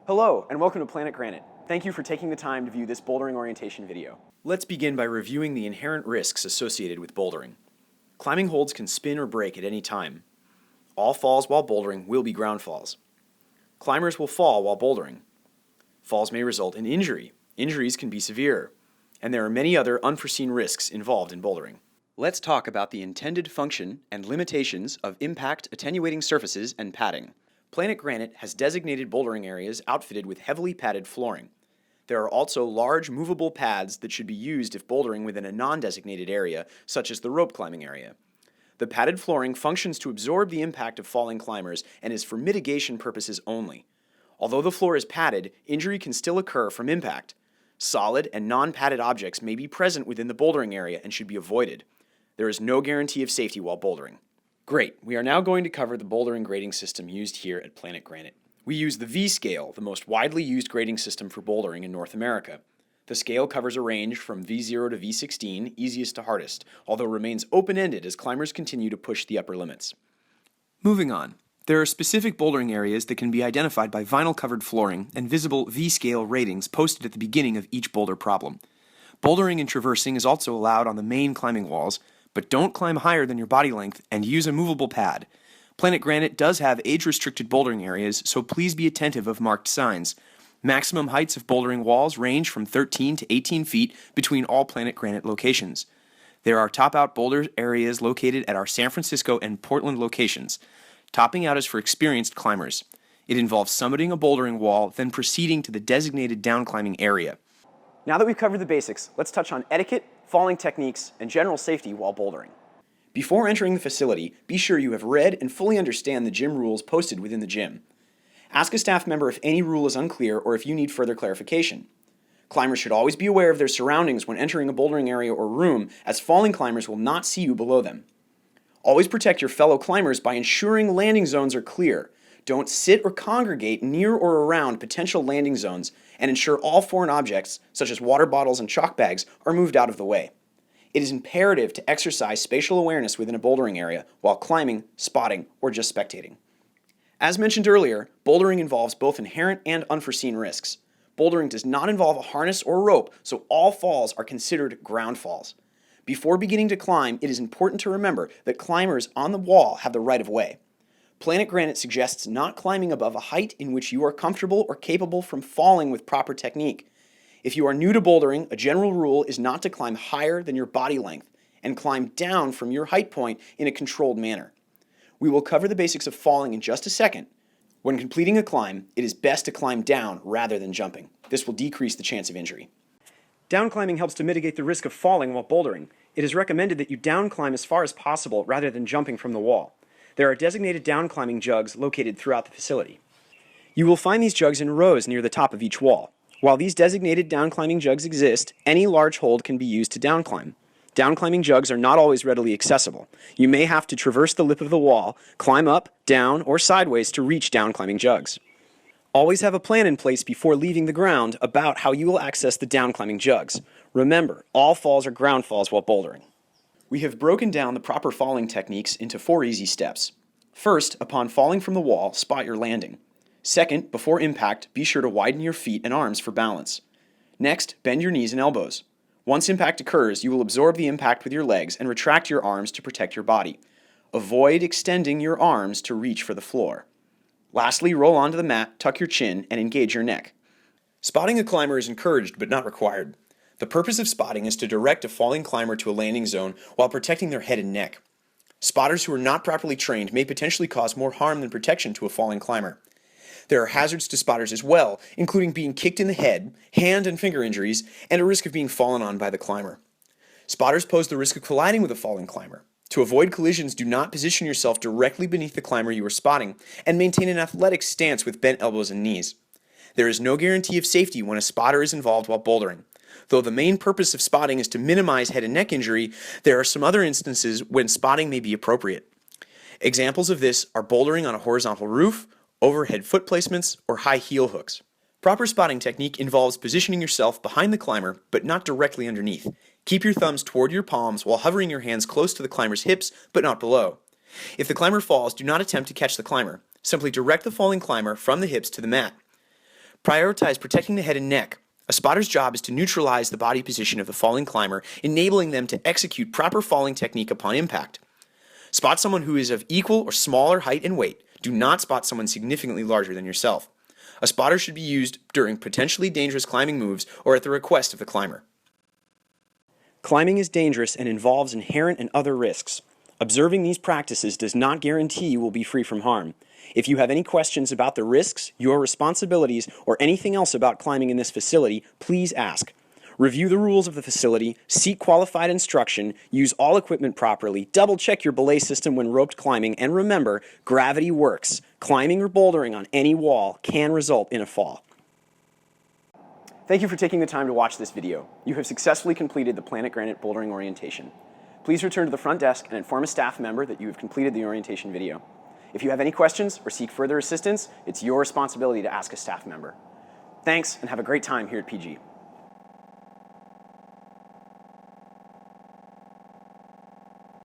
Hello, and welcome to Planet Granite. Thank you for taking the time to view this bouldering orientation video. Let's begin by reviewing the inherent risks associated with bouldering. Climbing holds can spin or break at any time. All falls while bouldering will be ground falls. Climbers will fall while bouldering. Falls may result in injury. Injuries can be severe. And there are many other unforeseen risks involved in bouldering. Let's talk about the intended function and limitations of impact attenuating surfaces and padding. Planet Granite has designated bouldering areas outfitted with heavily padded flooring. There are also large movable pads that should be used if bouldering within a non-designated area, such as the rope climbing area. The padded flooring functions to absorb the impact of falling climbers and is for mitigation purposes only. Although the floor is padded, injury can still occur from impact. Solid and non-padded objects may be present within the bouldering area and should be avoided. There is no guarantee of safety while bouldering. Great, we are now going to cover the bouldering grading system used here at Planet Granite. We use the V-scale, the most widely used grading system for bouldering in North America. The scale covers a range from V0 to V16, easiest to hardest, although remains open-ended as climbers continue to push the upper limits. Moving on, there are specific bouldering areas that can be identified by vinyl-covered flooring and visible V-scale ratings posted at the beginning of each boulder problem. Bouldering and traversing is also allowed on the main climbing walls, but don't climb higher than your body length and use a movable pad. Planet Granite does have age-restricted bouldering areas, so please be attentive of marked signs. Maximum heights of bouldering walls range from 13 to 18 feet between all Planet Granite locations. There are top-out boulder areas located at our San Francisco and Portland locations. Topping out is for experienced climbers. It involves summiting a bouldering wall, then proceeding to the designated down-climbing area. Now that we've covered the basics, let's touch on etiquette, falling techniques, and general safety while bouldering. Before entering the facility, be sure you have read and fully understand the gym rules posted within the gym. Ask a staff member if any rule is unclear or if you need further clarification. Climbers should always be aware of their surroundings when entering a bouldering area or room, as falling climbers will not see you below them. Always protect your fellow climbers by ensuring landing zones are clear. Don't sit or congregate near or around potential landing zones, and ensure all foreign objects, such as water bottles and chalk bags, are moved out of the way. It is imperative to exercise spatial awareness within a bouldering area while climbing, spotting, or just spectating. As mentioned earlier, bouldering involves both inherent and unforeseen risks. Bouldering does not involve a harness or rope, so all falls are considered ground falls. Before beginning to climb, it is important to remember that climbers on the wall have the right of way. Planet Granite suggests not climbing above a height in which you are comfortable or capable from falling with proper technique. If you are new to bouldering, a general rule is not to climb higher than your body length and climb down from your height point in a controlled manner. We will cover the basics of falling in just a second. When completing a climb, it is best to climb down rather than jumping. This will decrease the chance of injury. Down climbing helps to mitigate the risk of falling while bouldering. It is recommended that you down climb as far as possible rather than jumping from the wall. There are designated down climbing jugs located throughout the facility. You will find these jugs in rows near the top of each wall. While these designated down climbing jugs exist, any large hold can be used to down climb. Down climbing jugs are not always readily accessible. You may have to traverse the lip of the wall, climb up, down, or sideways to reach down climbing jugs. Always have a plan in place before leaving the ground about how you will access the down climbing jugs. Remember, all falls are ground falls while bouldering. We have broken down the proper falling techniques into 4 easy steps. First, upon falling from the wall, spot your landing. Second, before impact, be sure to widen your feet and arms for balance. Next, bend your knees and elbows. Once impact occurs, you will absorb the impact with your legs and retract your arms to protect your body. Avoid extending your arms to reach for the floor. Lastly, roll onto the mat, tuck your chin, and engage your neck. Spotting a climber is encouraged but not required. The purpose of spotting is to direct a falling climber to a landing zone while protecting their head and neck. Spotters who are not properly trained may potentially cause more harm than protection to a falling climber. There are hazards to spotters as well, including being kicked in the head, hand and finger injuries, and a risk of being fallen on by the climber. Spotters pose the risk of colliding with a falling climber. To avoid collisions, do not position yourself directly beneath the climber you are spotting, and maintain an athletic stance with bent elbows and knees. There is no guarantee of safety when a spotter is involved while bouldering. Though the main purpose of spotting is to minimize head and neck injury, there are some other instances when spotting may be appropriate. Examples of this are bouldering on a horizontal roof, overhead foot placements, or high heel hooks. Proper spotting technique involves positioning yourself behind the climber, but not directly underneath. Keep your thumbs toward your palms while hovering your hands close to the climber's hips, but not below. If the climber falls, do not attempt to catch the climber. Simply direct the falling climber from the hips to the mat. Prioritize protecting the head and neck. A spotter's job is to neutralize the body position of the falling climber, enabling them to execute proper falling technique upon impact. Spot someone who is of equal or smaller height and weight. Do not spot someone significantly larger than yourself. A spotter should be used during potentially dangerous climbing moves or at the request of the climber. Climbing is dangerous and involves inherent and other risks. Observing these practices does not guarantee you will be free from harm. If you have any questions about the risks, your responsibilities, or anything else about climbing in this facility, please ask. Review the rules of the facility, seek qualified instruction, use all equipment properly, double-check your belay system when roped climbing, and remember, gravity works. Climbing or bouldering on any wall can result in a fall. Thank you for taking the time to watch this video. You have successfully completed the Planet Granite Bouldering Orientation. Please return to the front desk and inform a staff member that you have completed the orientation video. If you have any questions or seek further assistance, it's your responsibility to ask a staff member. Thanks, and have a great time here at PG.